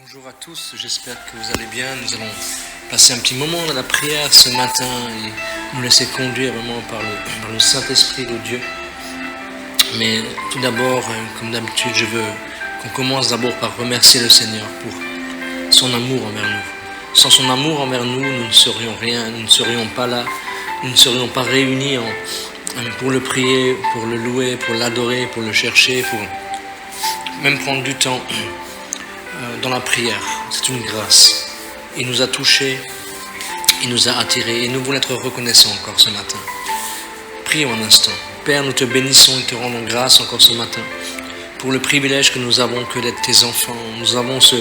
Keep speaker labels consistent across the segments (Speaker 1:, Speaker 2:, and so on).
Speaker 1: Bonjour à tous, j'espère que vous allez bien. Nous allons passer un petit moment dans la prière ce matin et nous laisser conduire vraiment par le Saint-Esprit de Dieu. Mais tout d'abord, comme d'habitude, je veux qu'on commence d'abord par remercier le Seigneur pour son amour envers nous. Sans son amour envers nous, nous ne serions rien, nous ne serions pas là, nous ne serions pas réunis pour le prier, pour le louer, pour l'adorer, pour le chercher, pour même prendre du temps dans la prière. C'est une grâce. Il nous a touchés, il nous a attirés et nous voulons être reconnaissants encore ce matin. Prions un instant. Père, nous te bénissons et te rendons grâce encore ce matin pour le privilège que nous avons que d'être tes enfants. Nous avons ce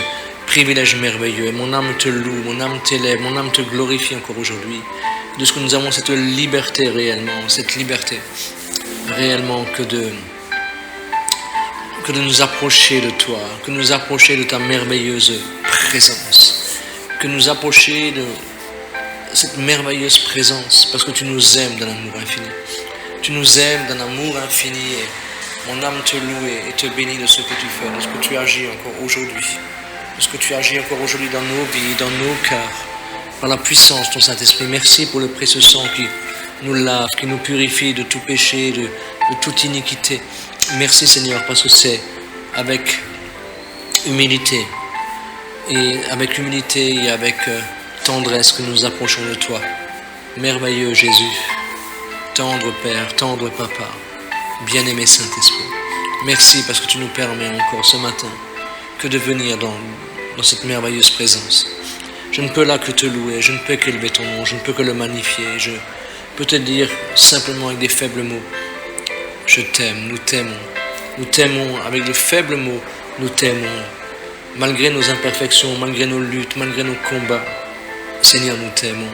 Speaker 1: privilège merveilleux et mon âme te loue, mon âme t'élève, mon âme te glorifie encore aujourd'hui de ce que nous avons cette liberté réellement, cette liberté réellement que de nous approcher de toi, que nous approcher de ta merveilleuse présence, que nous approcher de cette merveilleuse présence, parce que tu nous aimes d'un amour infini. Tu nous aimes d'un amour infini et mon âme te loue et te bénit de ce que tu fais, de ce que tu agis encore aujourd'hui, de ce que tu agis encore aujourd'hui dans nos vies, dans nos cœurs, par la puissance de ton Saint-Esprit. Merci pour le précieux sang qui nous lave, qui nous purifie de tout péché, de toute iniquité. Merci Seigneur, parce que c'est avec humilité et avec tendresse que nous approchons de toi. Merveilleux Jésus, tendre Père, tendre Papa, bien-aimé Saint-Esprit. Merci parce que tu nous permets encore ce matin que de venir dans cette merveilleuse présence. Je ne peux là que te louer, je ne peux qu'élever ton nom, je ne peux que le magnifier, je peux te dire simplement avec des faibles mots. Je t'aime, nous t'aimons avec de faibles mots, nous t'aimons, malgré nos imperfections, malgré nos luttes, malgré nos combats. Seigneur, nous t'aimons.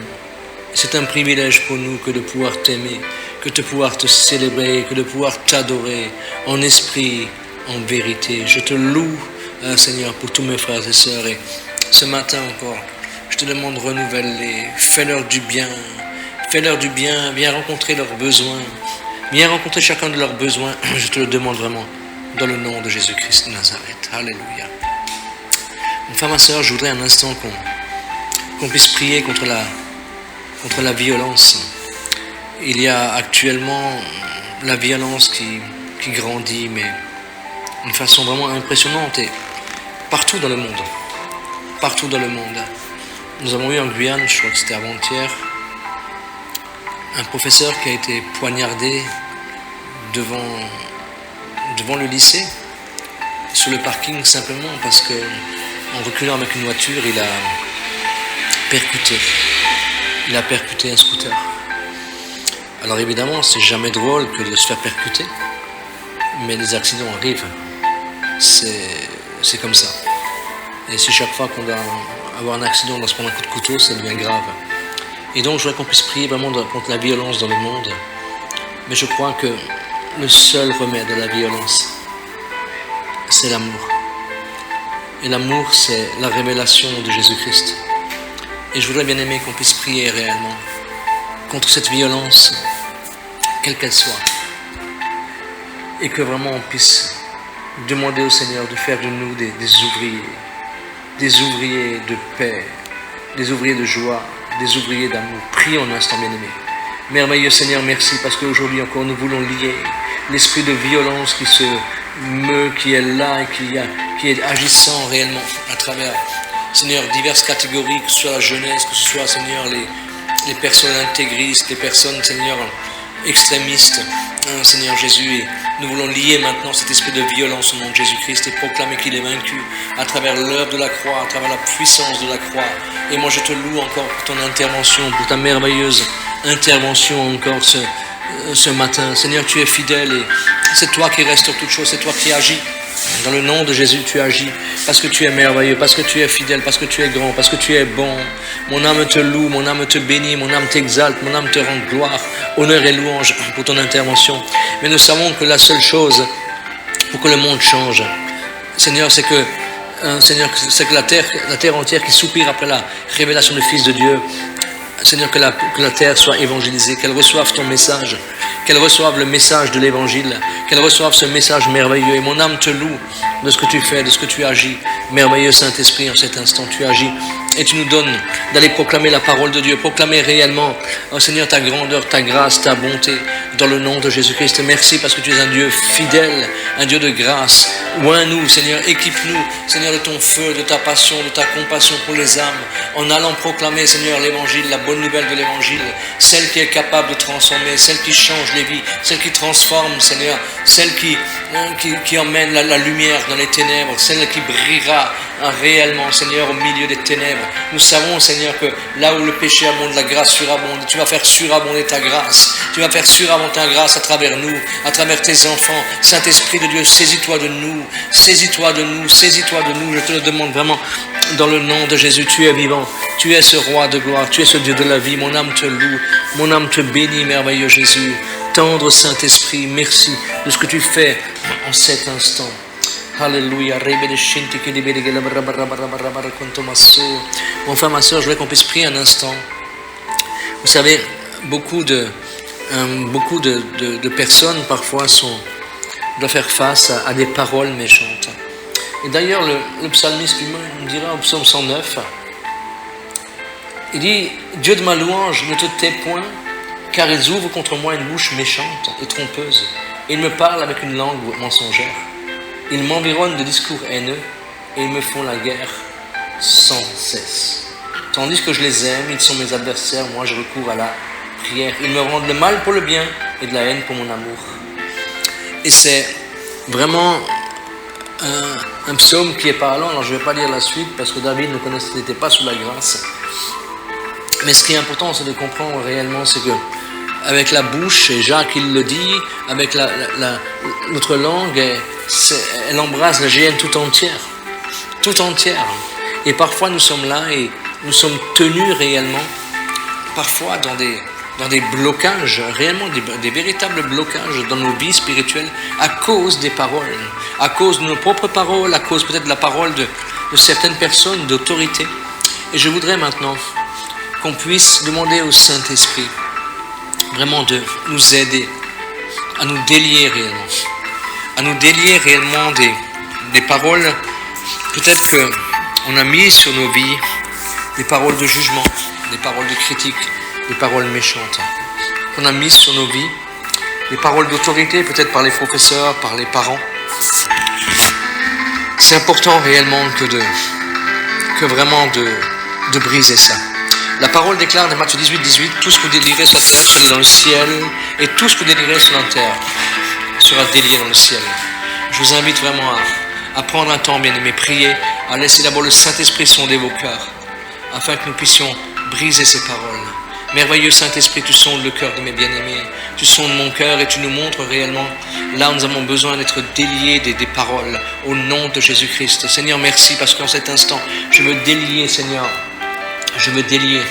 Speaker 1: C'est un privilège pour nous que de pouvoir t'aimer, que de pouvoir te célébrer, que de pouvoir t'adorer en esprit, en vérité. Je te loue, Seigneur, pour tous mes frères et sœurs. Et ce matin encore, je te demande de renouveler, fais-leur du bien, viens rencontrer leurs besoins. Viens rencontrer chacun de leurs besoins, je te le demande vraiment, dans le nom de Jésus-Christ de Nazareth. Alléluia. Mon frère, ma soeur, je voudrais un instant qu'on puisse prier contre la violence. Il y a actuellement la violence qui grandit, mais d'une façon vraiment impressionnante, et partout dans le monde. Partout dans le monde. Nous avons eu en Guyane, je crois que c'était avant-hier, un professeur qui a été poignardé devant le lycée, sur le parking, simplement parce que en reculant avec une voiture, il a percuté un scooter. Alors évidemment, c'est jamais drôle que de se faire percuter, mais les accidents arrivent. C'est comme ça. Et si chaque fois qu'on doit avoir un accident, on doit se prendre un coup de couteau, ça devient grave. Et donc, je voudrais qu'on puisse prier vraiment contre la violence dans le monde. Mais je crois que le seul remède à la violence, c'est l'amour. Et l'amour, c'est la révélation de Jésus-Christ. Et je voudrais bien aimer qu'on puisse prier réellement contre cette violence, quelle qu'elle soit. Et que vraiment on puisse demander au Seigneur de faire de nous des ouvriers de paix, des ouvriers de joie, des ouvriers d'amour. Prions un instant, bien-aimés. Merveilleux Seigneur, merci parce qu'aujourd'hui encore nous voulons lier l'esprit de violence qui se meut, qui est là et qui est agissant réellement à travers, Seigneur, diverses catégories, que ce soit la jeunesse, que ce soit, Seigneur, les personnes intégristes, les personnes, Seigneur, extrémistes, Seigneur Jésus. Et nous voulons lier maintenant cet esprit de violence au nom de Jésus-Christ et proclamer qu'il est vaincu à travers l'œuvre de la croix, à travers la puissance de la croix. Et moi je te loue encore pour ton intervention, pour ta merveilleuse intervention encore ce matin. Seigneur, tu es fidèle et c'est toi qui restes sur toutes choses, c'est toi qui agis. Dans le nom de Jésus, tu agis parce que tu es merveilleux, parce que tu es fidèle, parce que tu es grand, parce que tu es bon. Mon âme te loue, mon âme te bénit, mon âme t'exalte, mon âme te rend gloire, honneur et louange pour ton intervention. Mais nous savons que la seule chose pour que le monde change, Seigneur, c'est que la terre entière qui soupire après la révélation du Fils de Dieu, Seigneur, que la terre soit évangélisée, qu'elle reçoive ton message, qu'elles reçoivent le message de l'évangile, qu'elles reçoivent ce message merveilleux. Et mon âme te loue de ce que tu fais, de ce que tu agis. Merveilleux Saint-Esprit, en cet instant, tu agis et tu nous donnes d'aller proclamer la parole de Dieu, proclamer réellement, oh Seigneur, ta grandeur, ta grâce, ta bonté, dans le nom de Jésus-Christ. Merci parce que tu es un Dieu fidèle, un Dieu de grâce. Oins-nous, Seigneur, équipe-nous, Seigneur, de ton feu, de ta passion, de ta compassion pour les âmes, en allant proclamer, Seigneur, l'évangile, la bonne nouvelle de l'évangile, celle qui est capable de transformer, celle qui change les vies, celle qui transforme, Seigneur, celle qui emmène la lumière dans les ténèbres, celle qui brillera réellement, Seigneur, au milieu des ténèbres. Nous savons, Seigneur, que là où le péché abonde, la grâce surabonde. Tu vas faire surabonder ta grâce. Tu vas faire surabonder ta grâce à travers nous, à travers tes enfants. Saint-Esprit de Dieu, saisis-toi de nous, saisis-toi de nous, saisis-toi de nous. Je te le demande vraiment, dans le nom de Jésus. Tu es vivant, tu es ce roi de gloire, tu es ce Dieu de la vie. Mon âme te loue, mon âme te bénit, merveilleux Jésus. Tendre Saint-Esprit, merci de ce que tu fais en cet instant. Alléluia. Mon frère, ma soeur, je voudrais qu'on puisse prier un instant. Vous savez, beaucoup de personnes parfois doivent faire face à des paroles méchantes. Et d'ailleurs, le psalmiste lui-même dira au psaume 109, il dit, Dieu de ma louange, ne te tais point, car ils ouvrent contre moi une bouche méchante et trompeuse, et ils me parlent avec une langue mensongère. Ils m'environnent de discours haineux et ils me font la guerre sans cesse. Tandis que je les aime, ils sont mes adversaires, moi je recours à la prière. Ils me rendent le mal pour le bien et de la haine pour mon amour. Et c'est vraiment un psaume qui est parlant. Alors je ne vais pas lire la suite parce que David n'était pas sous la grâce. Mais ce qui est important, c'est de comprendre réellement, c'est que avec la bouche, et Jacques il le dit, avec notre langue, elle embrasse la GN tout entière. Tout entière. Et parfois nous sommes là et nous sommes tenus réellement, parfois dans des blocages, réellement des véritables blocages dans nos vies spirituelles à cause des paroles, à cause de nos propres paroles, à cause peut-être de la parole de certaines personnes d'autorité. Et je voudrais maintenant qu'on puisse demander au Saint-Esprit vraiment de nous aider à nous délier réellement. À nous délier réellement des paroles peut-être qu'on a mis sur nos vies, des paroles de jugement, des paroles de critique, des paroles méchantes. Qu'on a mis sur nos vies, des paroles d'autorité, peut-être par les professeurs, par les parents. C'est important réellement que vraiment de briser ça. La parole déclare dans Matthieu 18, tout ce que vous délirez sur la terre sera dans le ciel, et tout ce que vous délirez sur la terre sera délié dans le ciel. Je vous invite vraiment à prendre un temps, bien aimé, prier, à laisser d'abord le Saint-Esprit sonder vos cœurs, afin que nous puissions briser ces paroles. Merveilleux Saint-Esprit, tu sondes le cœur de mes bien-aimés, tu sondes mon cœur et tu nous montres réellement là où nous avons besoin d'être déliés des paroles, au nom de Jésus-Christ. Seigneur, merci, parce qu'en cet instant, je veux délier, Seigneur, je veux délier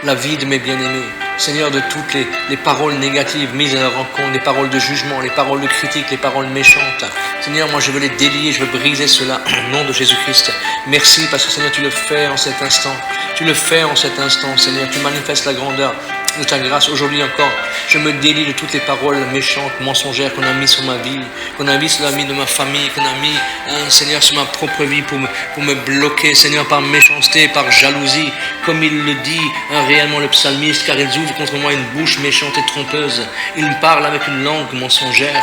Speaker 1: la vie de mes bien-aimés. Seigneur, de toutes les paroles négatives mises à leur rencontre, les paroles de jugement, les paroles de critique, les paroles méchantes. Seigneur, moi je veux les délier, je veux briser cela au nom de Jésus-Christ. Merci parce que Seigneur, tu le fais en cet instant. Tu le fais en cet instant, Seigneur. Tu manifestes la grandeur de ta grâce. Aujourd'hui encore, je me délie de toutes les paroles méchantes, mensongères qu'on a mis sur ma vie, qu'on a mis sur la vie de ma famille, qu'on a mis, Seigneur, sur ma propre vie pour me bloquer, Seigneur, par méchanceté, par jalousie, comme il le dit réellement le psalmiste, car ils ouvrent contre moi une bouche méchante et trompeuse. Ils me parlent avec une langue mensongère.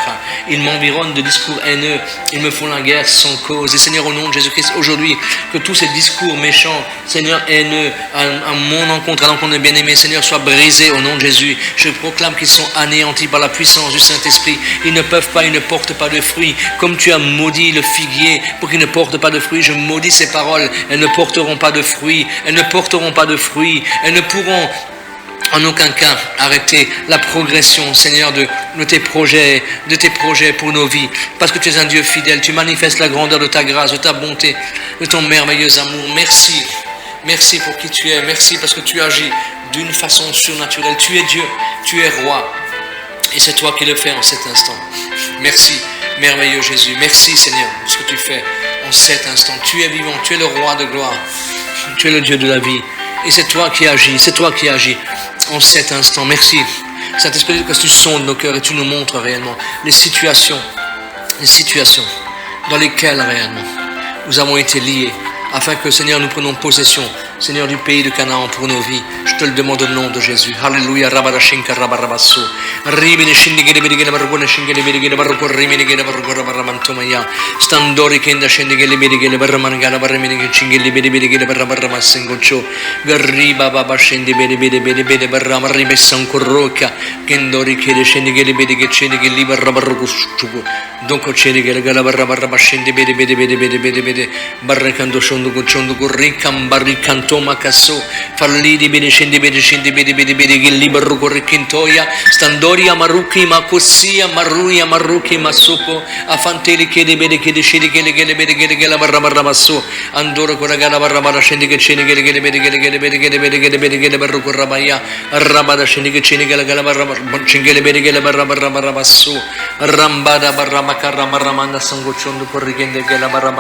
Speaker 1: Ils m'environnent de discours haineux. Ils me font la guerre sans cause. Et Seigneur, au nom de Jésus-Christ, aujourd'hui, que tous ces discours méchants, Seigneur, haineux, à mon encontre, à l'encontre de bien-aimés, Seigneur, soient brisés au nom de Jésus. Je proclame qu'ils sont anéantis par la puissance du Saint-Esprit. Ils ne peuvent pas, ils ne portent pas de fruits. Comme tu as maudit le figuier pour qu'il ne porte pas de fruits, je maudis ces paroles. Elles ne porteront pas de fruits. Elles ne porteront pas de fruits. Elles ne pourront en aucun cas arrêter la progression, Seigneur, de tes projets pour nos vies. Parce que tu es un Dieu fidèle. Tu manifestes la grandeur de ta grâce, de ta bonté, de ton merveilleux amour. Merci. Merci pour qui tu es. Merci parce que tu agis d'une façon surnaturelle. Tu es Dieu, tu es roi. Et c'est toi qui le fais en cet instant. Merci, merveilleux Jésus. Merci Seigneur pour ce que tu fais en cet instant. Tu es vivant, tu es le roi de gloire. Tu es le Dieu de la vie. Et c'est toi qui agis en cet instant. Merci. Saint-Esprit, que tu sondes nos cœurs et tu nous montres réellement les situations dans lesquelles réellement nous avons été liés, afin que, Seigneur, nous prenons possession, Seigneur, du pays de Canaan pour nos vies. Je te le demande au nom de Jésus. Alléluia. Rabarashinka rabarabasso. Ribine shindigere bedigere bargone shingere bedigere bargo rimine bargo rabaramantomaya. Standori kenda shindigere bedigere barmangala barmine chingere bedigere barabaramassengocho. Garriba baba shindi bede barramaribe sankorroka. Kendori kede shindigere bedigere shindigere libarabargustu. Donc chendigere galabarabashindi bede barrakando shondo ricam barricantoma casso fallidi bene scendi libero corricintoia standoria maruki macossia maruia maruki masupo afanteli che scende che la barra basso andora con la gara barra scendi che scende che barro corrabaia rabada scendi che scende che la gara barra cingele che la barra basso rambada barra macarra marramanda sangocciondo corricende che la barra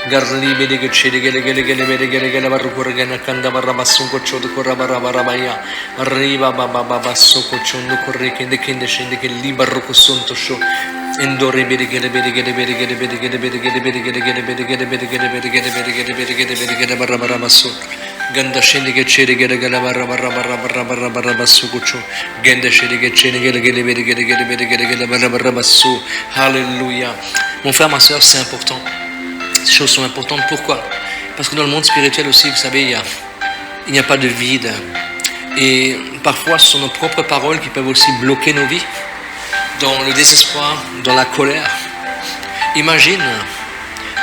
Speaker 1: Garli vede che c'è che la barra corrigana canda barra basso cocciolo corra barra barabaya arriva baba basso cocciolo corricende che scende che libero cosonto show endori vede che barra basso ganda scende che c'è che la barra basso cocciolo ganda scende che c'è che la barra basso alléluia. Mon frère, ma soeur, c'est important. Ces choses sont importantes. Pourquoi? Parce que dans le monde spirituel aussi, vous savez, il n'y a pas de vide. Et parfois, ce sont nos propres paroles qui peuvent aussi bloquer nos vies. Dans le désespoir, dans la colère. Imagine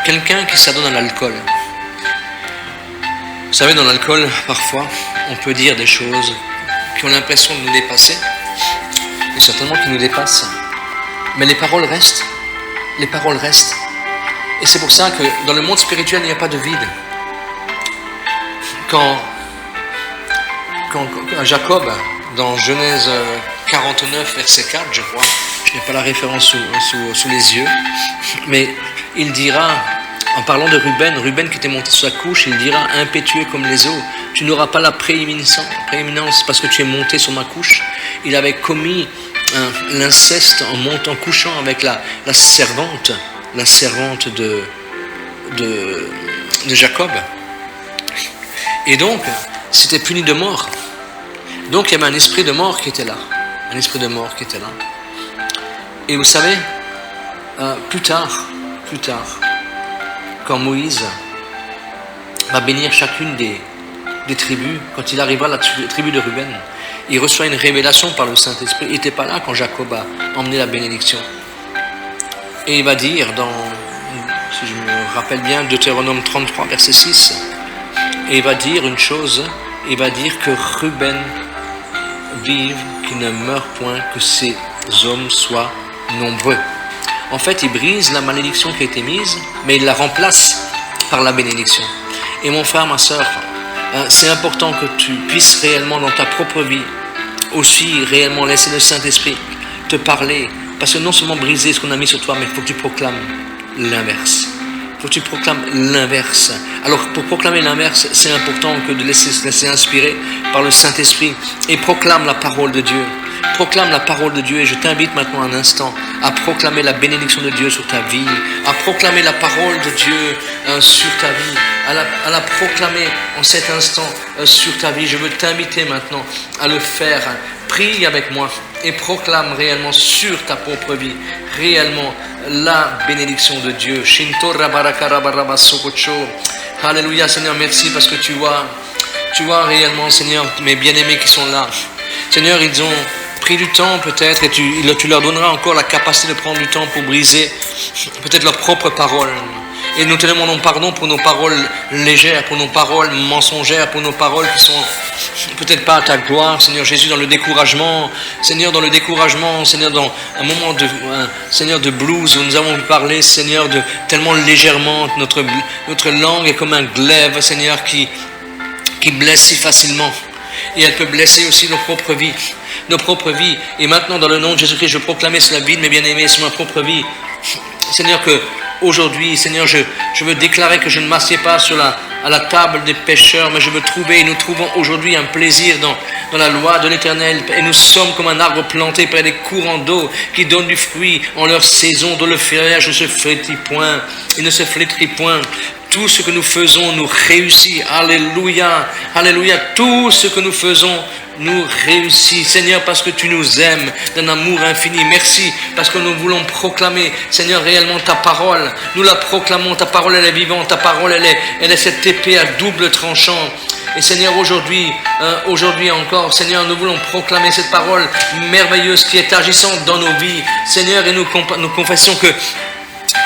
Speaker 1: quelqu'un qui s'adonne à l'alcool. Vous savez, dans l'alcool, parfois, on peut dire des choses qui ont l'impression de nous dépasser. Et certainement qui nous dépassent. Mais les paroles restent. Les paroles restent. Et c'est pour ça que dans le monde spirituel, il n'y a pas de vide. Quand Jacob, dans Genèse 49, verset 4, je crois, je n'ai pas la référence sous les yeux, mais il dira, en parlant de Ruben qui était monté sur sa couche, il dira, impétueux comme les eaux, tu n'auras pas la prééminence parce que tu es monté sur ma couche. Il avait commis l'inceste en couchant avec la servante de Jacob. Et donc, c'était puni de mort. Donc, il y avait un esprit de mort qui était là. Et vous savez, plus tard, quand Moïse va bénir chacune des tribus, quand il arrivera à la tribu de Ruben, il reçoit une révélation par le Saint-Esprit. Il n'était pas là quand Jacob a emmené la bénédiction. Et il va dire si je me rappelle bien, Deutéronome 33, verset 6, et il va dire une chose, il va dire que Ruben vive, qu'il ne meure point, que ces hommes soient nombreux. En fait, il brise la malédiction qui a été mise, mais il la remplace par la bénédiction. Et mon frère, ma soeur, c'est important que tu puisses réellement dans ta propre vie aussi réellement laisser le Saint-Esprit te parler, parce que non seulement briser ce qu'on a mis sur toi, mais il faut que tu proclames l'inverse. Alors pour proclamer l'inverse, c'est important que de se laisser inspirer par le Saint-Esprit et proclame la parole de Dieu. Proclame la parole de Dieu et je t'invite maintenant un instant à proclamer la bénédiction de Dieu sur ta vie, à proclamer la parole de Dieu sur ta vie, à la proclamer en cet instant sur ta vie. Je veux t'inviter maintenant à le faire. Prie avec moi et proclame réellement sur ta propre vie, réellement la bénédiction de Dieu. Alléluia Seigneur, merci parce que tu vois réellement Seigneur mes bien-aimés qui sont là. Seigneur, ils ont pris du temps peut-être et tu leur donneras encore la capacité de prendre du temps pour briser peut-être leurs propres paroles. Et nous te demandons pardon pour nos paroles légères, pour nos paroles mensongères, pour nos paroles qui sont peut-être pas à ta gloire, Seigneur Jésus, dans le découragement, Seigneur, dans un moment de blues où nous avons parlé, Seigneur, de tellement légèrement, notre langue est comme un glaive, Seigneur, qui blesse si facilement. Et elle peut blesser aussi nos propres vies. Et maintenant, dans le nom de Jésus-Christ, je proclame sur la vie de mes bien-aimés, sur ma propre vie, Seigneur, que aujourd'hui, Seigneur, je veux déclarer que je ne m'assieds pas sur à la table des pécheurs, mais je veux trouver, et nous trouvons aujourd'hui un plaisir dans la loi de l'Éternel. Et nous sommes comme un arbre planté près des courants d'eau qui donnent du fruit en leur saison, dont le feuillage ne se flétrit point. Il ne se flétrit point. Tout ce que nous faisons nous réussit. Alléluia. Alléluia. Tout ce que nous faisons nous réussit. Seigneur, parce que tu nous aimes d'un amour infini. Merci parce que nous voulons proclamer, Seigneur, réellement ta parole. Nous la proclamons. Ta parole, elle est vivante. Ta parole, elle est cette épée à double tranchant. Et Seigneur, aujourd'hui encore, Seigneur, nous voulons proclamer cette parole merveilleuse qui est agissante dans nos vies. Seigneur, et nous confessons que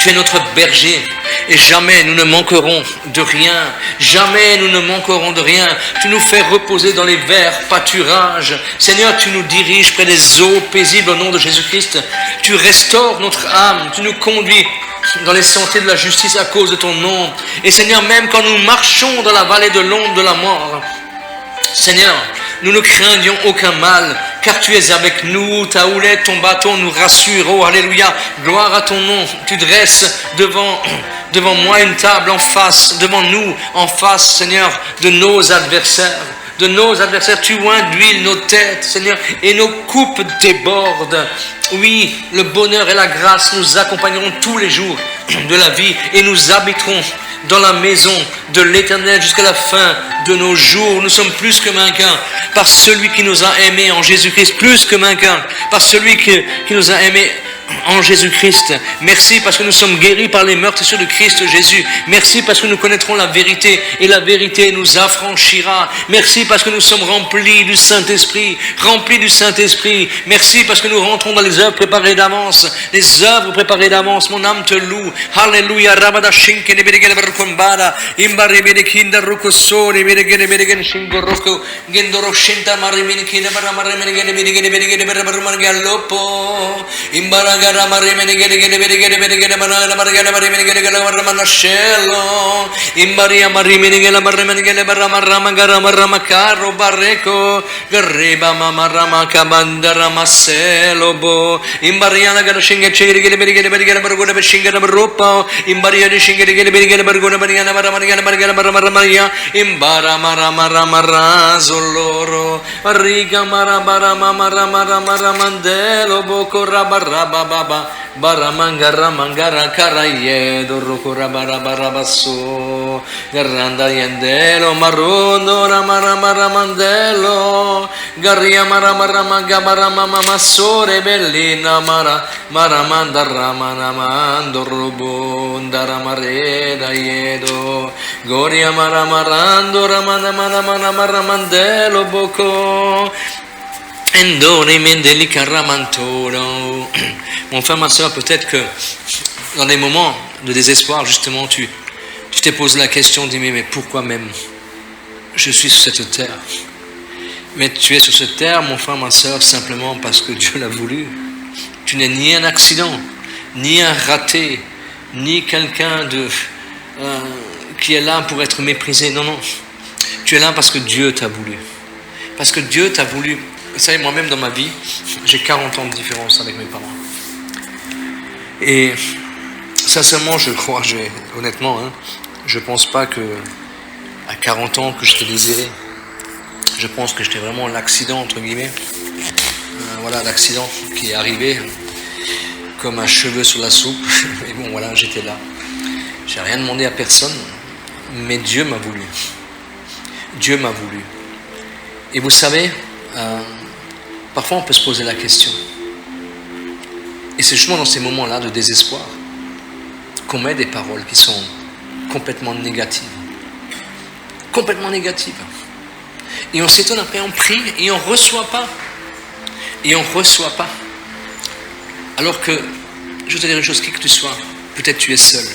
Speaker 1: tu es notre berger et jamais nous ne manquerons de rien. Jamais nous ne manquerons de rien. Tu nous fais reposer dans les verts pâturages. Seigneur, tu nous diriges près des eaux paisibles au nom de Jésus-Christ. Tu restaures notre âme. Tu nous conduis dans les sentiers de la justice à cause de ton nom. Et Seigneur, même quand nous marchons dans la vallée de l'ombre de la mort, Seigneur, nous ne craignions aucun mal, car tu es avec nous, ta houlette, ton bâton nous rassure. Oh, alléluia, gloire à ton nom. Tu dresses devant moi une table devant nous, en face, Seigneur, de nos adversaires. De nos adversaires, tu oins d'huile nos têtes, Seigneur, et nos coupes débordent. Oui, le bonheur et la grâce nous accompagneront tous les jours de la vie et nous habiterons dans la maison de l'Éternel jusqu'à la fin de nos jours. Nous sommes plus que vainqueurs par celui qui nous a aimés en Jésus-Christ, plus que vainqueurs par celui qui nous a aimés en Jésus-Christ. Merci parce que nous sommes guéris par les meurtrissures de Christ Jésus. Merci parce que nous connaîtrons la vérité et la vérité nous affranchira. Merci parce que nous sommes remplis du Saint-Esprit. Merci parce que nous rentrons dans les œuvres préparées d'avance. Les œuvres préparées d'avance. Mon âme te loue. Alléluia. Gara marimene gere manascello imbaria marimene gele barramene gele barramarama gara caro barreco garriba mamarama kabandara maselo bo imbaria la gara shinge chiri gele gele bargona beshinga na ropa imbaria di shinge gele bargona bariana baramaria imbara mara zoloro riga mara mandelo boko rabaraba baba baramangara karaye dorokora barabasso garanda yendelo marondo ramara mandelo garia mara magabara mama sore bellina mara mandara mando robo ndara mare da yedo goria marando ramana mara mandelo boko. Mon frère, ma soeur, peut-être que dans des moments de désespoir, justement, tu t'es posé la question, dis mais pourquoi même je suis sur cette terre? Mais tu es sur cette terre, mon frère, ma soeur, simplement parce que Dieu l'a voulu. Tu n'es ni un accident, ni un raté, ni quelqu'un qui est là pour être méprisé. Non. Tu es là parce que Dieu t'a voulu. Parce que Dieu t'a voulu. Vous savez, moi-même dans ma vie, j'ai 40 ans de différence avec mes parents. Et sincèrement, je crois, honnêtement, je pense pas que à 40 ans que je te désirais. Je pense que j'étais vraiment l'accident, entre guillemets. Voilà, l'accident qui est arrivé comme un cheveu sur la soupe. Et bon, voilà, j'étais là. J'ai rien demandé à personne, mais Dieu m'a voulu. Dieu m'a voulu. Et vous savez, parfois on peut se poser la question. Et c'est justement dans ces moments-là de désespoir qu'on met des paroles qui sont complètement négatives. Complètement négatives. Et on s'étonne après, on prie et on ne reçoit pas. Et on ne reçoit pas. Alors que, je vais te dire une chose, qui que tu sois, peut-être tu es seul.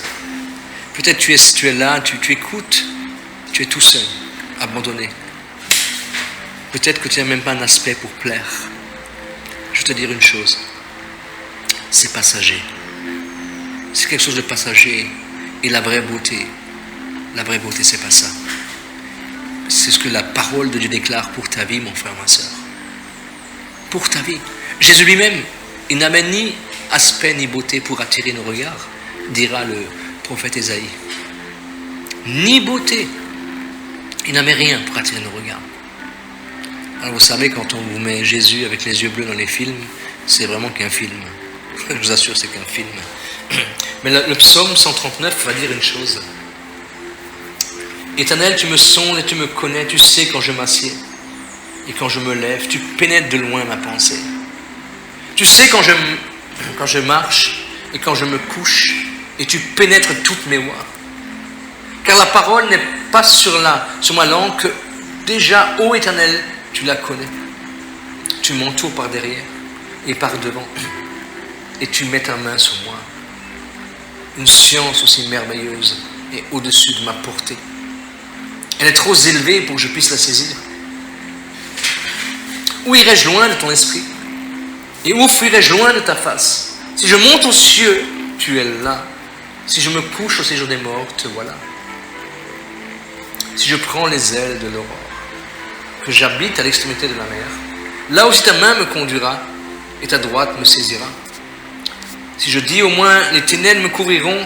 Speaker 1: Peut-être tu es là, tu écoutes, tu es tout seul, abandonné. Peut-être que tu n'as même pas un aspect pour plaire. Je vais te dire une chose, c'est passager. C'est quelque chose de passager. Et la vraie beauté, c'est pas ça. C'est ce que la parole de Dieu déclare pour ta vie, mon frère, ma soeur. Pour ta vie. Jésus lui-même, il n'avait ni aspect ni beauté pour attirer nos regards, dira le prophète Ésaïe. Ni beauté Il n'avait rien pour attirer nos regards. Alors vous savez, quand on vous met Jésus avec les yeux bleus dans les films, c'est vraiment qu'un film. Je vous assure, c'est qu'un film. Mais le psaume 139 va dire une chose. Éternel, tu me sondes et tu me connais, tu sais quand je m'assieds et quand je me lève, tu pénètres de loin ma pensée. Tu sais quand je marche et quand je me couche, et tu pénètres toutes mes voies. Car la parole n'est pas sur ma langue que déjà, ô Éternel, tu la connais. Tu m'entoures par derrière et par devant, et tu mets ta main sur moi. Une science aussi merveilleuse et au-dessus de ma portée. Elle est trop élevée pour que je puisse la saisir. Où irai-je loin de ton esprit? Et où fuirai-je loin de ta face? Si je monte aux cieux, tu es là. Si je me couche au séjour des morts, te voilà. Si je prends les ailes de l'aurore, que j'habite à l'extrémité de la mer, là aussi ta main me conduira et ta droite me saisira. Si je dis au moins les ténèbres me couvriront,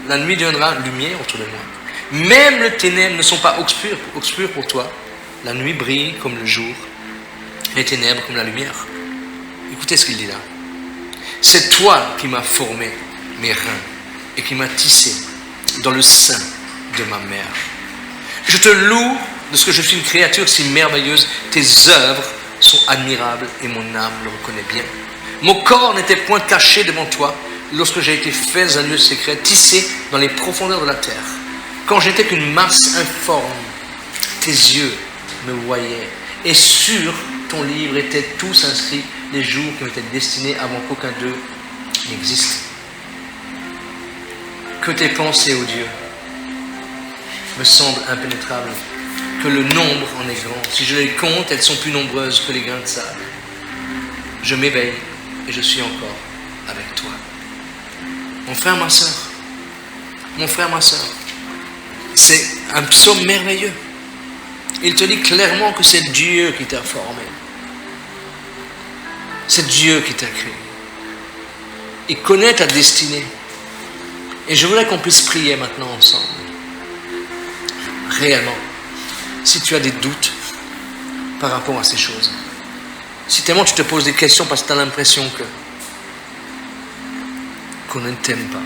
Speaker 1: la nuit deviendra lumière autour de moi. Même les ténèbres ne sont pas obscures pour toi. La nuit brille comme le jour, les ténèbres comme la lumière. Écoutez ce qu'il dit là. C'est toi qui m'as formé mes reins et qui m'as tissé dans le sein de ma mère. Je te loue de ce que je suis une créature si merveilleuse. Tes œuvres sont admirables et mon âme le reconnaît bien. Mon corps n'était point caché devant toi lorsque j'ai été fait dans un lieu secret, tissé dans les profondeurs de la terre. Quand j'étais qu'une masse informe, tes yeux me voyaient et sur ton livre étaient tous inscrits les jours qui m'étaient destinés avant qu'aucun d'eux n'existe. Que tes pensées, ô Dieu, me semblent impénétrables, que le nombre en est grand. Si je les compte, elles sont plus nombreuses que les grains de sable. Je m'éveille et je suis encore avec toi. Mon frère, ma sœur, c'est un psaume merveilleux. Il te dit clairement que c'est Dieu qui t'a formé. C'est Dieu qui t'a créé. Il connaît ta destinée. Et je voudrais qu'on puisse prier maintenant ensemble. Réellement, si tu as des doutes par rapport à ces choses, si tellement tu te poses des questions parce que tu as l'impression qu'on ne t'aime pas,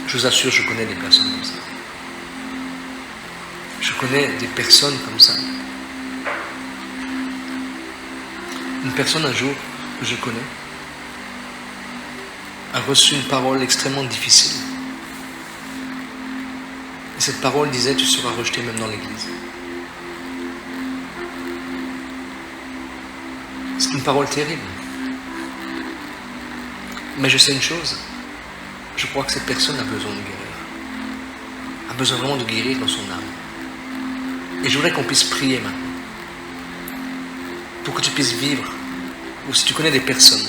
Speaker 1: je vous assure, je connais des personnes comme ça. Je connais des personnes comme ça. Une personne un jour que je connais a reçu une parole extrêmement difficile. Et cette parole disait, tu seras rejeté même dans l'église. C'est une parole terrible. Mais je sais une chose, je crois que cette personne a besoin de guérir. A besoin vraiment de guérir dans son âme. Et je voudrais qu'on puisse prier maintenant. Pour que tu puisses vivre. Ou si tu connais des personnes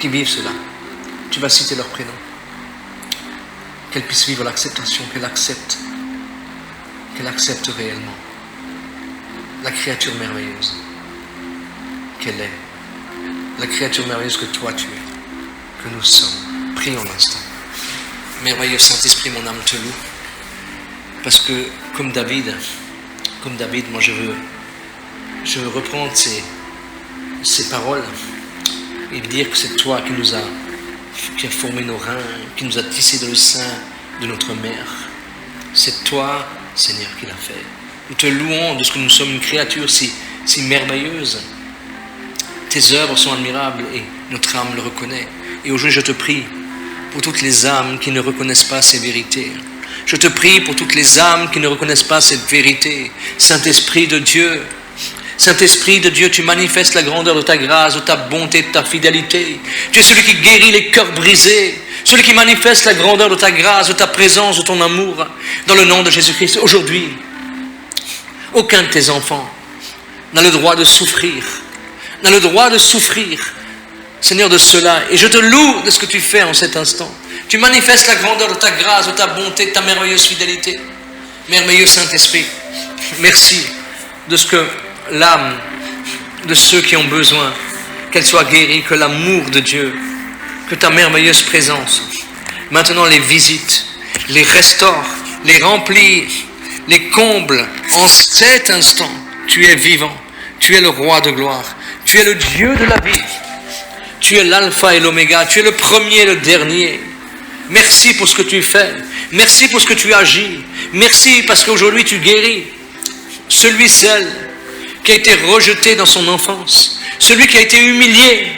Speaker 1: qui vivent cela, tu vas citer leur prénom. Qu'elles puissent vivre l'acceptation, qu'elles acceptent réellement la créature merveilleuse qu'elle est, la créature merveilleuse que toi tu es, que nous sommes. Prions l'instant. Merveilleux Saint-Esprit, mon âme te loue, parce que comme David, moi je veux reprendre ces paroles et dire que c'est toi qui a formé nos reins, qui nous a tissés dans le sein de notre mère. C'est toi, Seigneur, qui l'a fait. Nous te louons de ce que nous sommes une créature si merveilleuse. Tes œuvres sont admirables et notre âme le reconnaît. Et aujourd'hui, je te prie pour toutes les âmes qui ne reconnaissent pas ces vérités. Je te prie pour toutes les âmes qui ne reconnaissent pas cette vérité. Saint-Esprit de Dieu, tu manifestes la grandeur de ta grâce, de ta bonté, de ta fidélité. Tu es celui qui guérit les cœurs brisés, celui qui manifeste la grandeur de ta grâce, de ta présence, de ton amour. Dans le nom de Jésus-Christ, aujourd'hui, aucun de tes enfants n'a le droit de souffrir, Seigneur, de cela. Et je te loue de ce que tu fais en cet instant. Tu manifestes la grandeur de ta grâce, de ta bonté, de ta merveilleuse fidélité. Merveilleux Saint-Esprit, merci de ce que l'âme de ceux qui ont besoin, qu'elle soit guérie, que l'amour de Dieu, que ta merveilleuse présence, maintenant les visite, les restaure, les remplit, les combles en cet instant. Tu es vivant, tu es le roi de gloire, tu es le Dieu de la vie, tu es l'alpha et l'oméga, tu es le premier et le dernier. Merci pour ce que tu fais, merci pour ce que tu agis, merci parce qu'aujourd'hui tu guéris celui, celle qui a été rejeté dans son enfance, celui qui a été humilié,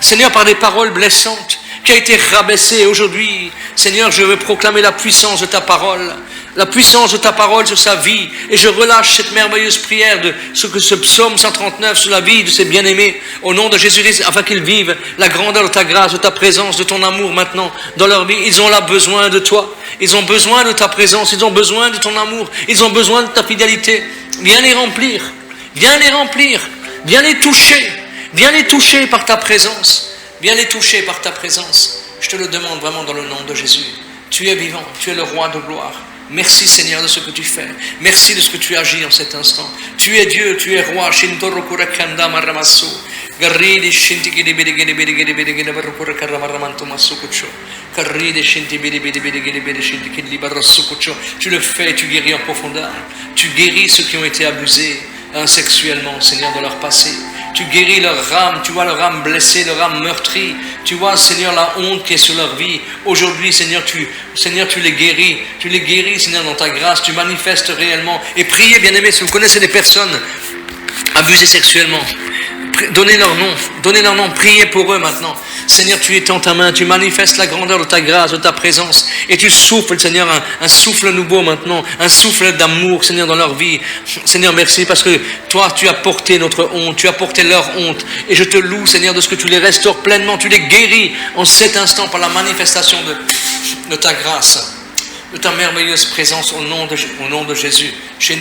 Speaker 1: Seigneur, par des paroles blessantes, qui a été rabaissé. Aujourd'hui, Seigneur, je veux proclamer la puissance de ta parole, la puissance de ta parole sur sa vie, et je relâche cette merveilleuse prière de ce que ce psaume 139 sur la vie de ses bien-aimés, au nom de Jésus-Christ, afin qu'ils vivent la grandeur de ta grâce, de ta présence, de ton amour maintenant dans leur vie. Ils ont là besoin de toi, ils ont besoin de ta présence, ils ont besoin de ton amour, ils ont besoin de ta fidélité. Viens les remplir, viens les remplir, viens les toucher par ta présence, viens les toucher par ta présence. Je te le demande vraiment dans le nom de Jésus. Tu es vivant, tu es le roi de gloire. Merci Seigneur de ce que tu fais. Merci de ce que tu agis en cet instant. Tu es Dieu, tu es roi. Tu le fais, tu guéris en profondeur. Tu guéris ceux qui ont été abusés sexuellement, Seigneur, de leur passé. Tu guéris leur âme, tu vois leur âme blessée, leur âme meurtrie. Tu vois, Seigneur, la honte qui est sur leur vie. Aujourd'hui, Seigneur, tu les guéris, Seigneur, dans ta grâce. Tu manifestes réellement. Et priez, bien-aimés, si vous connaissez des personnes abusées sexuellement, donnez leur nom, priez pour eux maintenant. Seigneur, tu étends ta main, tu manifestes la grandeur de ta grâce, de ta présence, et tu souffles, Seigneur, un souffle nouveau maintenant, un souffle d'amour, Seigneur, dans leur vie. Seigneur, merci parce que toi, tu as porté notre honte, tu as porté leur honte, et je te loue, Seigneur, de ce que tu les restaures pleinement, tu les guéris en cet instant par la manifestation de ta grâce, de ta merveilleuse présence au nom de Jésus. Tu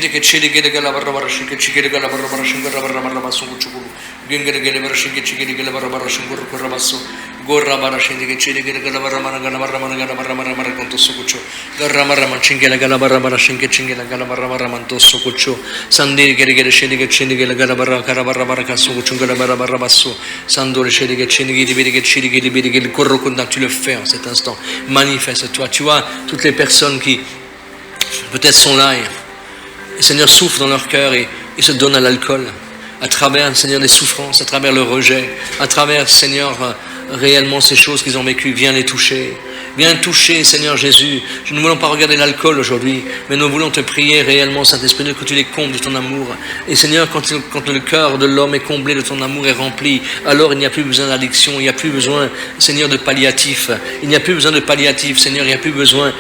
Speaker 1: le fais en cet instant. Manifeste-toi. Tu vois, toutes les personnes qui peut-être sont là et Seigneur souffre dans leur cœur et se donnent à l'alcool à travers, Seigneur, les souffrances, à travers le rejet, à travers, Seigneur, réellement ces choses qu'ils ont vécues. Viens les toucher. Viens toucher, Seigneur Jésus. Nous ne voulons pas regarder l'alcool aujourd'hui, mais nous voulons te prier réellement, Saint-Esprit, que tu les combles de ton amour. Et Seigneur, quand le cœur de l'homme est comblé de ton amour, est rempli, alors il n'y a plus besoin d'addiction, il n'y a plus besoin, Seigneur, de palliatif. Il n'y a plus besoin de palliatif, Seigneur, il n'y a plus besoin,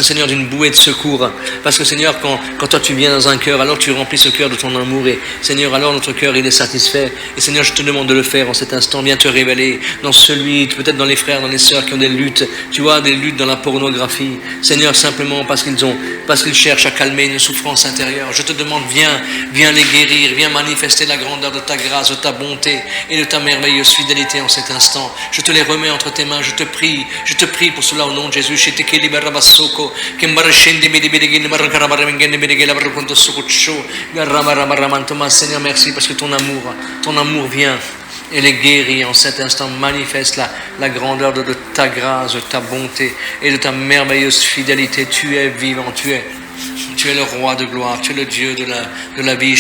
Speaker 1: Seigneur, d'une bouée de secours. Parce que, Seigneur, quand toi tu viens dans un cœur, alors tu remplis ce cœur de ton amour. Et Seigneur, alors notre cœur, il est satisfait. Et Seigneur, je te demande de le faire en cet instant. Viens te révéler dans celui, peut-être dans les frères, dans les sœurs qui ont des luttes, tu vois, des luttes dans la pornographie. Seigneur, simplement parce qu'ils cherchent à calmer une souffrance intérieure. Je te demande, viens les guérir, viens manifester la grandeur de ta grâce, de ta bonté et de ta merveilleuse fidélité en cet instant. Je te les remets entre tes mains. Je te prie pour cela au nom de Jésus. Seigneur, merci parce que ton amour vient et les guérit en cet instant. Manifeste la grandeur de ta grâce, de ta bonté et de ta merveilleuse fidélité. Tu es vivant, tu es le roi de gloire, tu es le Dieu de la vie.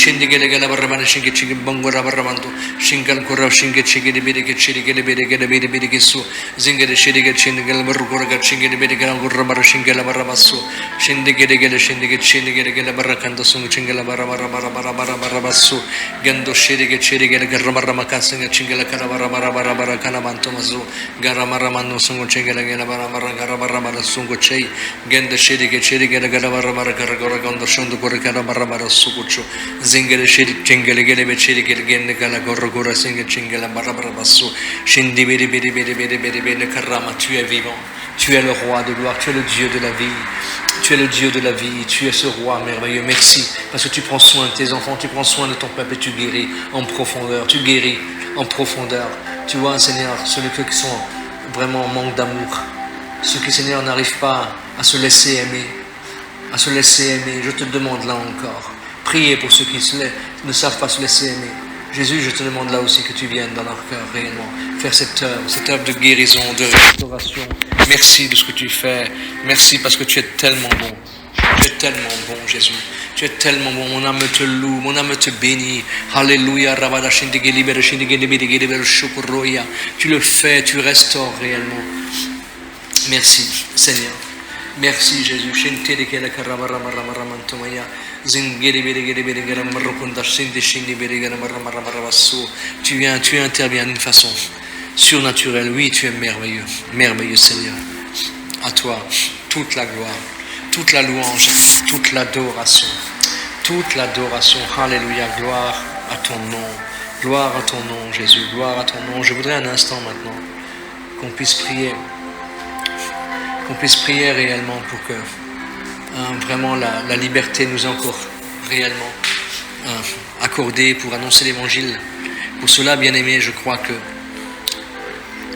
Speaker 1: Gondo shondo corre cara barra barra sucuccio zingere shiri cingele gele beceri gele gala gorro gorra singe cingela barra barra basso shindi biri karama. Tu es vivant, tu es le roi de gloire, tu es le Dieu de la vie, tu es le Dieu de la vie, tu es ce roi merveilleux. Merci parce que tu prends soin de tes enfants, tu prends soin de ton peuple et tu guéris en profondeur, tu vois, Seigneur, ceux qui sont vraiment en manque d'amour, ceux qui, Seigneur, n'arrivent pas à se laisser aimer. Je te demande là encore, priez pour ceux qui ne savent pas se laisser aimer. Jésus, je te demande là aussi que tu viennes dans leur cœur réellement faire cette œuvre de guérison, de restauration. Merci de ce que tu fais, merci parce que tu es tellement bon. Tu es tellement bon, Jésus. Tu es tellement bon. Mon âme te loue, mon âme te bénit. Alléluia. Tu le fais, tu restaures réellement. Merci, Seigneur. Merci, Jésus. Tu interviens d'une façon surnaturelle. Oui, tu es merveilleux. Merveilleux, Seigneur. À toi, toute la gloire, toute la louange, toute l'adoration. Toute l'adoration. Alléluia. Gloire à ton nom. Gloire à ton nom, Jésus. Gloire à ton nom. Je voudrais un instant maintenant qu'on puisse prier. Qu'on puisse prier réellement pour que vraiment la liberté nous est encore réellement accordée pour annoncer l'évangile. Pour cela, bien aimé, je crois que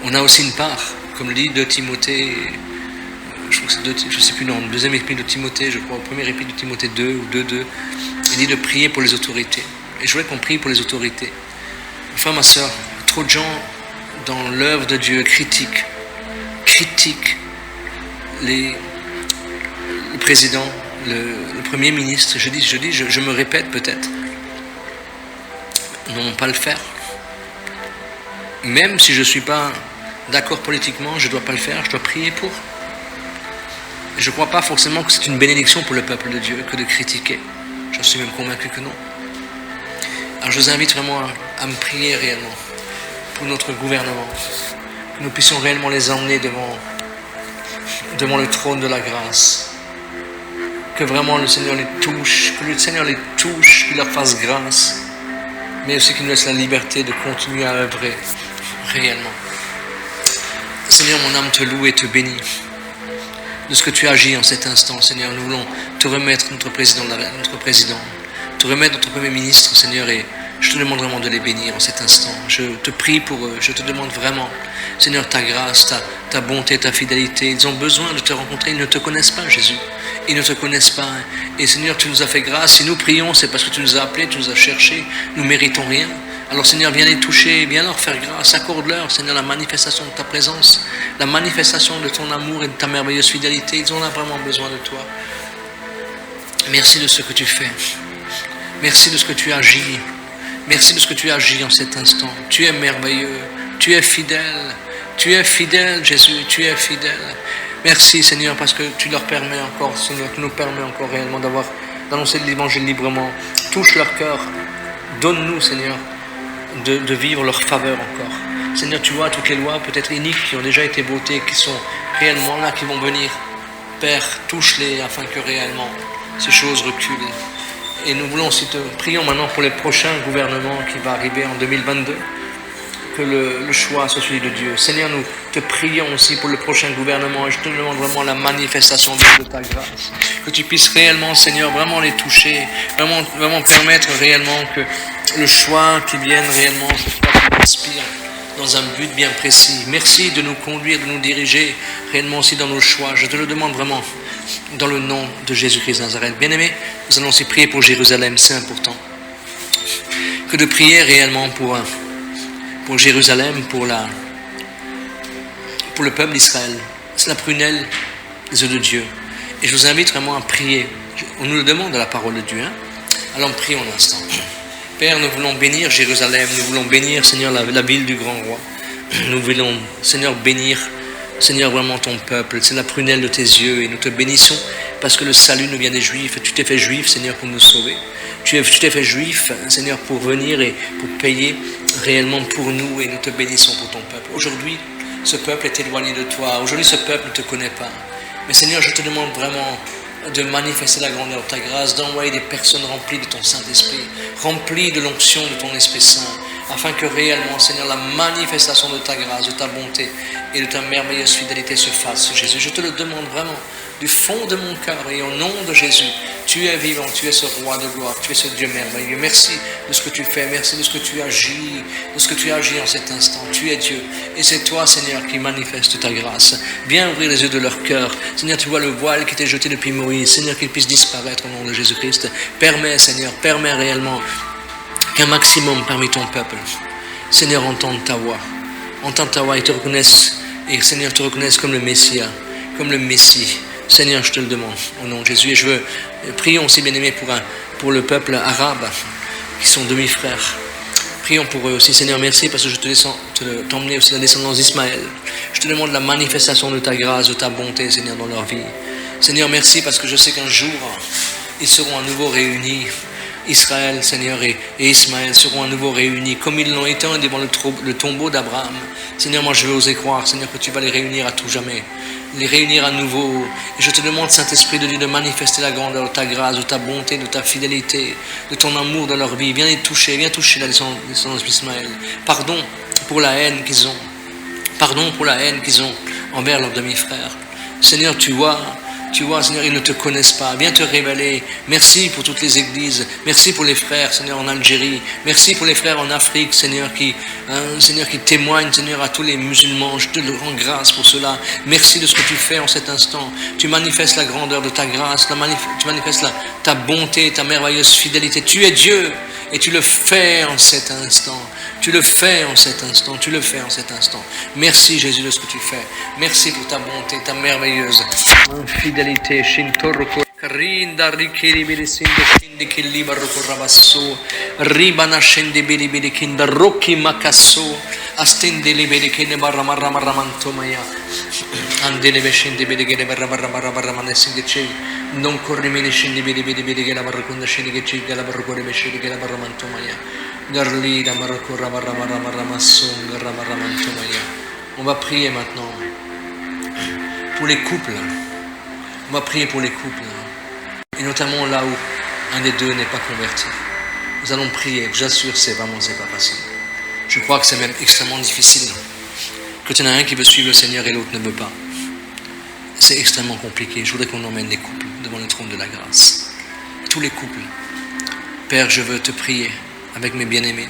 Speaker 1: on a aussi une part, comme le dit 2 Timothée, je crois que c'est je ne sais plus, non, le deuxième épître de Timothée, je crois, au premier épître de Timothée 2 ou 2.2, il dit de prier pour les autorités. Et je voudrais qu'on prie pour les autorités. Enfin, ma soeur, trop de gens dans l'œuvre de Dieu critiquent le président, le premier ministre. Je me répète peut-être, non pas le faire. Même si je ne suis pas d'accord politiquement, je ne dois pas le faire, je dois prier pour. Je ne crois pas forcément que c'est une bénédiction pour le peuple de Dieu que de critiquer. J'en suis même convaincu que non. Alors je vous invite vraiment à me prier réellement pour notre gouvernement, que nous puissions réellement les emmener devant le trône de la grâce, que vraiment le Seigneur les touche, qu'il leur fasse grâce, mais aussi qu'il nous laisse la liberté de continuer à œuvrer réellement. Seigneur, mon âme te loue et te bénit de ce que tu agis en cet instant, Seigneur. Nous voulons te remettre notre président, te remettre notre premier ministre, Seigneur, et je te demande vraiment de les bénir en cet instant. Je te prie pour eux, je te demande vraiment, Seigneur, ta grâce, ta bonté, ta fidélité. Ils ont besoin de te rencontrer, ils ne te connaissent pas, Jésus. Ils ne te connaissent pas. Et Seigneur, tu nous as fait grâce. Si nous prions, c'est parce que tu nous as appelés, tu nous as cherchés. Nous ne méritons rien. Alors Seigneur, viens les toucher, viens leur faire grâce. Accorde-leur, Seigneur, la manifestation de ta présence, la manifestation de ton amour et de ta merveilleuse fidélité. Ils ont vraiment besoin de toi. Merci de ce que tu fais. Merci de ce que tu agis. Merci de ce que tu agis en cet instant. Tu es merveilleux. Tu es fidèle. Tu es fidèle, Jésus. Tu es fidèle. Merci, Seigneur, parce que tu leur permets encore, Seigneur, tu nous permets encore réellement d'annoncer l'évangile librement. Touche leur cœur. Donne-nous, Seigneur, de vivre leur faveur encore. Seigneur, tu vois toutes les lois peut-être iniques qui ont déjà été votées, qui sont réellement là, qui vont venir. Père, touche-les afin que réellement ces choses reculent. Et nous voulons aussi te prions maintenant pour les prochains gouvernements qui vont arriver en 2022. Que le choix soit celui de Dieu. Seigneur, nous te prions aussi pour le prochain gouvernement et je te demande vraiment la manifestation de ta grâce. Que tu puisses réellement, Seigneur, vraiment les toucher, vraiment permettre réellement que le choix qui vienne réellement, ce soit qui t'inspire dans un but bien précis. Merci de nous conduire, de nous diriger réellement aussi dans nos choix. Je te le demande vraiment dans le nom de Jésus-Christ de Nazareth. Bien-aimés, nous allons aussi prier pour Jérusalem, c'est important. Que de prier réellement pour Jérusalem, pour le peuple d'Israël. C'est la prunelle des yeux de Dieu. Et je vous invite vraiment à prier. On nous le demande à la parole de Dieu. Alors prions un instant. Père, nous voulons bénir Jérusalem. Nous voulons bénir, Seigneur, la ville du grand roi. Nous voulons, Seigneur, bénir, Seigneur, vraiment ton peuple. C'est la prunelle de tes yeux. Et nous te bénissons parce que le salut nous vient des Juifs. Tu t'es fait Juif, Seigneur, pour nous sauver. Tu t'es fait Juif, Seigneur, pour venir et pour payer réellement pour nous. Et nous te bénissons pour ton peuple. Aujourd'hui, ce peuple est éloigné de toi. Aujourd'hui, ce peuple ne te connaît pas. Mais Seigneur, je te demande vraiment de manifester la grandeur de ta grâce, d'envoyer des personnes remplies de ton Saint-Esprit, remplies de l'onction de ton Esprit Saint, afin que réellement, Seigneur, la manifestation de ta grâce, de ta bonté et de ta merveilleuse fidélité se fasse, Jésus. Je te le demande vraiment du fond de mon cœur et au nom de Jésus. Tu es vivant, tu es ce roi de gloire, tu es ce Dieu merveilleux. Merci de ce que tu fais, merci de ce que tu agis, en cet instant. Tu es Dieu et c'est toi, Seigneur, qui manifeste ta grâce. Viens ouvrir les yeux de leur cœur. Seigneur, tu vois le voile qui était jeté depuis Moïse. Seigneur, qu'il puisse disparaître au nom de Jésus-Christ. Permets, Seigneur, permets réellement qu'un maximum parmi ton peuple, Seigneur, entende ta voix et te reconnaisse, et Seigneur, te reconnaisse comme le Messie, Seigneur, je te le demande, au nom de Jésus. Et je veux, prions aussi, bien-aimés, pour le peuple arabe, qui sont demi-frères. Prions pour eux aussi. Seigneur, merci, parce que je t'emmener aussi la descendance d'Ismaël. Je te demande la manifestation de ta grâce, de ta bonté, Seigneur, dans leur vie. Seigneur, merci, parce que je sais qu'un jour, ils seront à nouveau réunis. Israël, Seigneur, et Ismaël seront à nouveau réunis, comme ils l'ont été devant le tombeau d'Abraham. Seigneur, moi je veux oser croire, Seigneur, que tu vas les réunir à tout jamais, les réunir à nouveau. Et je te demande, Saint-Esprit de Dieu, de manifester la grandeur de ta grâce, de ta bonté, de ta fidélité, de ton amour dans leur vie. Viens les toucher, viens toucher la descendance d'Ismaël. Pardon pour la haine qu'ils ont. Pardon pour la haine qu'ils ont envers leurs demi-frères. Seigneur, tu vois, Seigneur, ils ne te connaissent pas. Viens te révéler. Merci pour toutes les églises. Merci pour les frères, Seigneur, en Algérie. Merci pour les frères en Afrique, Seigneur, qui témoignent, Seigneur, à tous les musulmans. Je te rends grâce pour cela. Merci de ce que tu fais en cet instant. Tu manifestes la grandeur de ta grâce. Tu manifestes ta bonté, ta merveilleuse fidélité. Tu es Dieu et tu le fais en cet instant. Tu le fais en cet instant. Tu le fais en cet instant. Merci, Jésus, de ce que tu fais. Merci pour ta bonté, ta merveilleuse fidélité. Rinda rikiri biri sinde shindi killi baroko rabasso ribana shindi biri biri kinda roki makasso astende liberi kene barra marra marra mantomaya andele beshindi biri gene barra barra barra barra manesinde chei non corrimini shindi biri biri biri gene barra kunda shindi che chei gala barra kore beshindi gene barra mantomaya garli da barra korra barra barra barra masso barra barra mantomaya. On va prier maintenant pour les couples. On va prier pour les couples. Et notamment là où un des deux n'est pas converti. Nous allons prier. J'assure, c'est pas facile. Je crois que c'est même extrêmement difficile. Quand il y en a un qui veut suivre le Seigneur et l'autre ne veut pas. C'est extrêmement compliqué. Je voudrais qu'on emmène les couples devant le trône de la grâce. Tous les couples. Père, je veux te prier avec mes bien-aimés.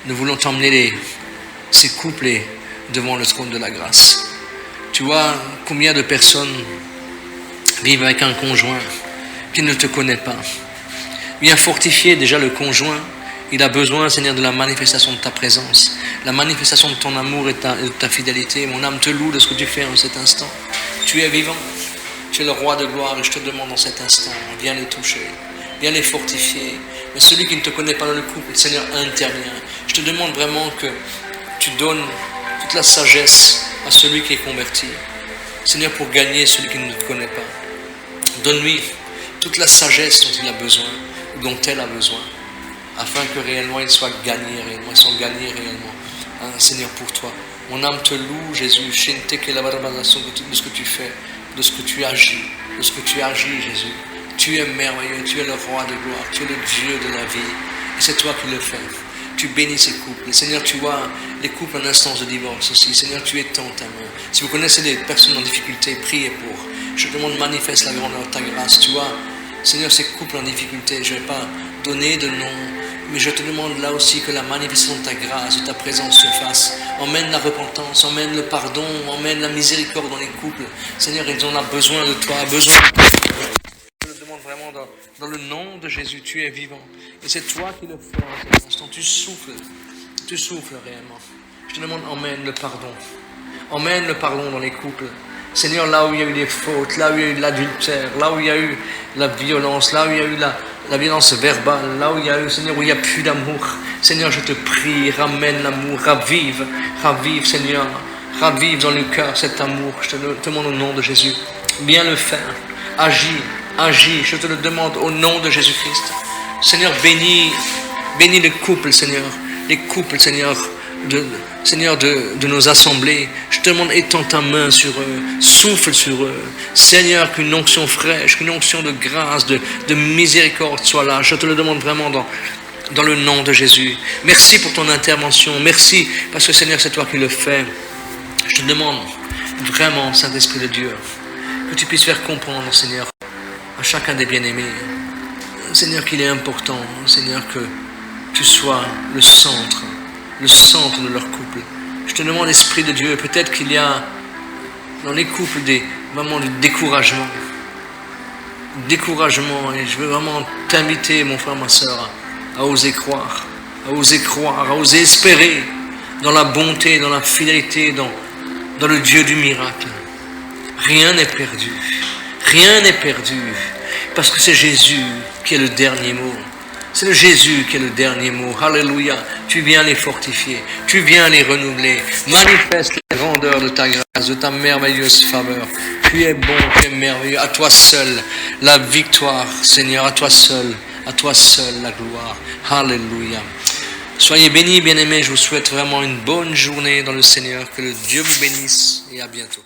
Speaker 1: Nous voulons t'emmener ces couples devant le trône de la grâce. Tu vois combien de personnes vivent avec un conjoint qui ne te connaît pas. Viens fortifier déjà le conjoint. Il a besoin, Seigneur, de la manifestation de ta présence, la manifestation de ton amour et de ta fidélité. Mon âme te loue de ce que tu fais en cet instant. Tu es vivant, tu es le roi de gloire et je te demande en cet instant, viens les toucher, viens les fortifier. Mais celui qui ne te connaît pas dans le couple, le Seigneur intervient. Je te demande vraiment que tu donnes toute la sagesse à celui qui est converti. Seigneur, pour gagner celui qui ne te connaît pas. Donne-lui toute la sagesse dont il a besoin, ou dont elle a besoin, afin que réellement il soit gagné réellement, ils sont gagnés réellement. Seigneur, pour toi. Mon âme te loue, Jésus, de ce que tu fais, de ce que tu agis, Jésus. Tu es merveilleux, tu es le roi de gloire, tu es le Dieu de la vie. Et c'est toi qui le fais. Tu bénis ces couples. Et Seigneur, tu vois les couples en instance de divorce aussi. Seigneur, tu étends ta main. Si vous connaissez des personnes en difficulté, priez pour. Je te demande, manifeste la grandeur de ta grâce. Tu vois, Seigneur, ces couples en difficulté, je ne vais pas donner de nom, mais je te demande là aussi que la manifestation de ta grâce, de ta présence se fasse. Emmène la repentance, emmène le pardon, emmène la miséricorde dans les couples. Seigneur, ils ont besoin de toi, besoin de toi. Je te demande vraiment dans le nom de Jésus, tu es vivant. Et c'est toi qui le fais en cet instant. Tu souffles réellement. Je te demande, emmène le pardon. Emmène le pardon dans les couples. Seigneur, là où il y a eu des fautes, là où il y a eu l'adultère, là où il y a eu la violence, là où il y a eu la violence verbale, là où il y a eu, Seigneur, où il n'y a plus d'amour. Seigneur, je te prie, ramène l'amour, ravive, Seigneur, ravive dans le cœur cet amour. Je te le demande au nom de Jésus. Viens le faire. Agis, je te le demande au nom de Jésus-Christ. Seigneur, bénis les couples, Seigneur. Les couples, Seigneur, de nos assemblées. Je te demande, étends ta main sur eux, souffle sur eux. Seigneur, qu'une onction fraîche, qu'une onction de grâce, de miséricorde soit là. Je te le demande vraiment dans le nom de Jésus. Merci pour ton intervention. Merci parce que Seigneur, c'est toi qui le fais. Je te demande vraiment, Saint-Esprit de Dieu, que tu puisses faire comprendre, Seigneur, à chacun des bien-aimés, Seigneur, qu'il est important, Seigneur, que tu sois le centre de leur couple. Je te demande, Esprit de Dieu, peut-être qu'il y a dans les couples des moments de découragement, et je veux vraiment t'inviter, mon frère, ma soeur, à oser croire, à oser espérer dans la bonté, dans la fidélité, dans le Dieu du miracle. Rien n'est perdu. Rien n'est perdu, parce que c'est Jésus qui est le dernier mot. C'est le Jésus qui est le dernier mot. Alléluia. Tu viens les fortifier. Tu viens les renouveler. Manifeste la grandeur de ta grâce, de ta merveilleuse faveur. Tu es bon, tu es merveilleux. À toi seul la victoire, Seigneur. À toi seul la gloire. Alléluia. Soyez bénis, bien-aimés. Je vous souhaite vraiment une bonne journée dans le Seigneur. Que le Dieu vous bénisse et à bientôt.